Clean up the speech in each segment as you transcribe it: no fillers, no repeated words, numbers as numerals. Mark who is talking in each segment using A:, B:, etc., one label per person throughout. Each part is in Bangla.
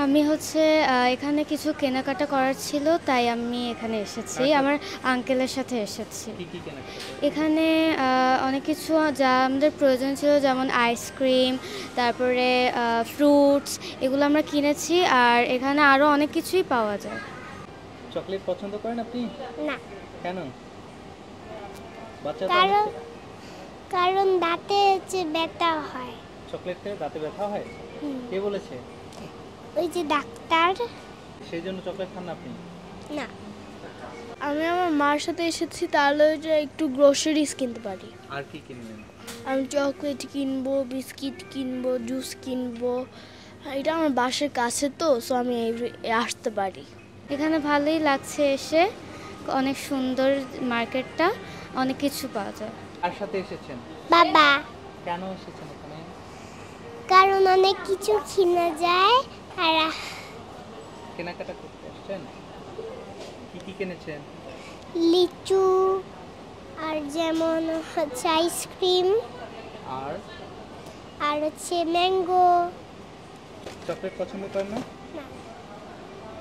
A: আমি হচ্ছে এখানে কিছু কেনাকাটা করার ছিল, তাই আমি এখানে এসেছি। আমার আঙ্কেলের সাথে এসেছি। এখানে অনেক কিছু যা আমাদের প্রয়োজন ছিল, যেমন আইসক্রিম, তারপরে ফ্রুটস, এগুলো আমরা কিনেছি। আর এখানে আরও অনেক কিছুই পাওয়া যায়।
B: চকলেট পছন্দ করেন আপনি?
C: না।
B: কেন?
C: কারণ দাঁতে ব্যথা হয়।
B: চকলেট খেলে দাঁতে ব্যথা হয়? কে বলেছে?
C: ওই যে ডাক্তার।
B: সেই জন্য চকলেট খান না আপনি?
C: না।
D: আমি আমার মার সাথে এসেছি, তাহলে যে একটু গ্রোসারিজ কিনতে পারি।
B: আর কি কিনবেন?
D: আমি চকলেট কিনবো, বিস্কিট কিনবো, জুস কিনবো। এটা আমার বাসার কাছে তো, সো আমি আসতে পারি।
A: এখানে ভালোই লাগছে এসে, অনেক সুন্দর মার্কেটটা, অনেক কিছু পাওয়া যায়।
B: কার সাথে এসেছেন?
C: বাবা।
B: কেন এসেছেন এখানে?
C: কারণ অনেক কিছু কিনা যায়। আর
B: কেনাকাটা করতে আসছেন? কি কি কিনেছেন?
C: লিচু, আর যেমন হচ্ছে আইসক্রিম, আর হচ্ছে ম্যাঙ্গো।
B: চকলেট পছন্দ করেন না?
C: না।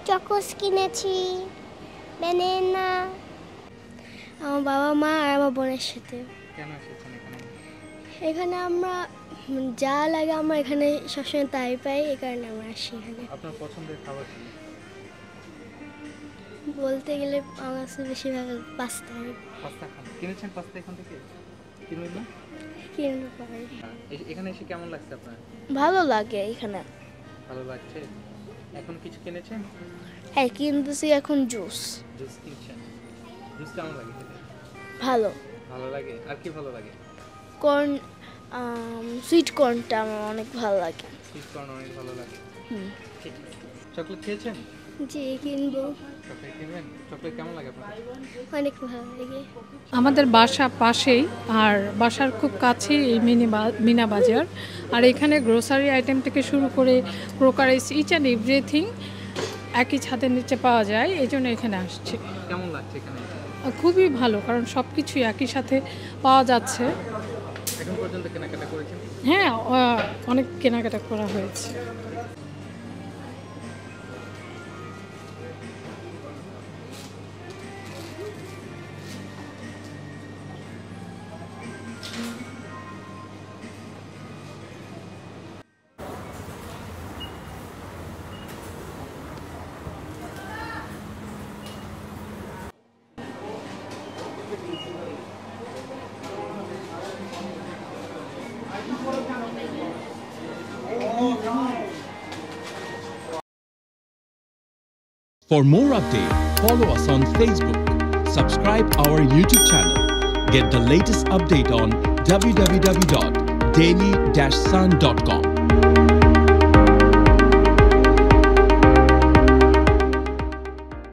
C: চকোস কিনেছি, ব্যানানা।
D: আমার বাবা মা আর আমার বোনের সাথে।
B: কেন এসেছেন এখানে?
D: এখানে আমরা যা লাগে আমরা এখানে সবসময় তাই পাই, এই কারণে আমরা আসি এখানে।
B: আপনার পছন্দের খাবার কি?
D: বলতে গেলে আমার কাছে বেশিরভাগ পাস্তা।
B: পাস্তা খান? কিনেছেন পাস্তা এখান থেকে? কিনবেন না?
D: কিনতে পারি।
B: এখানে এসে কেমন লাগছে আপনার?
D: ভালো লাগে এখানে।
B: ভালো লাগছে। এখন কিছু কিনেছেন?
D: হ্যাঁ, কিনতেছি এখন জুস।
B: জুস কিনছেন? জুস কেমন লাগে খেতে?
D: ভালো।
B: ভালো লাগে। আর কি ভালো লাগে?
D: কর্ন, সুইট কর্নটা আমার অনেক ভালো লাগে।
B: সুইট কর্ন অনেক ভালো লাগে। ঠিক আছে। চকলেট খেয়েছেন?
D: জি, কিনবো।
B: চকলেট কিনবেন? চকলেট কেমন লাগে আপনার?
D: অনেক ভালো লাগে।
E: আমাদের বাসা পাশেই, আর বাসার খুব কাছেই এই মিনা বাজার। আর এখানে গ্রোসারি আইটেম থেকে শুরু করে ক্রোকারিজ, ইচ অ্যান্ড এভরিথিং একই ছাদের নিচে পাওয়া যায়, এই জন্য এখানে আসছে।
B: কেমন লাগছে এখানে?
E: খুবই ভালো, কারণ সব কিছুই একই সাথে পাওয়া যাচ্ছে।
B: এখন পর্যন্ত কেনাকাটা করেছেন?
E: হ্যাঁ, অনেক কেনাকাটা করা হয়েছে।
F: For more updates, follow us on Facebook, subscribe our YouTube channel, get the latest update on www.daily-sun.com.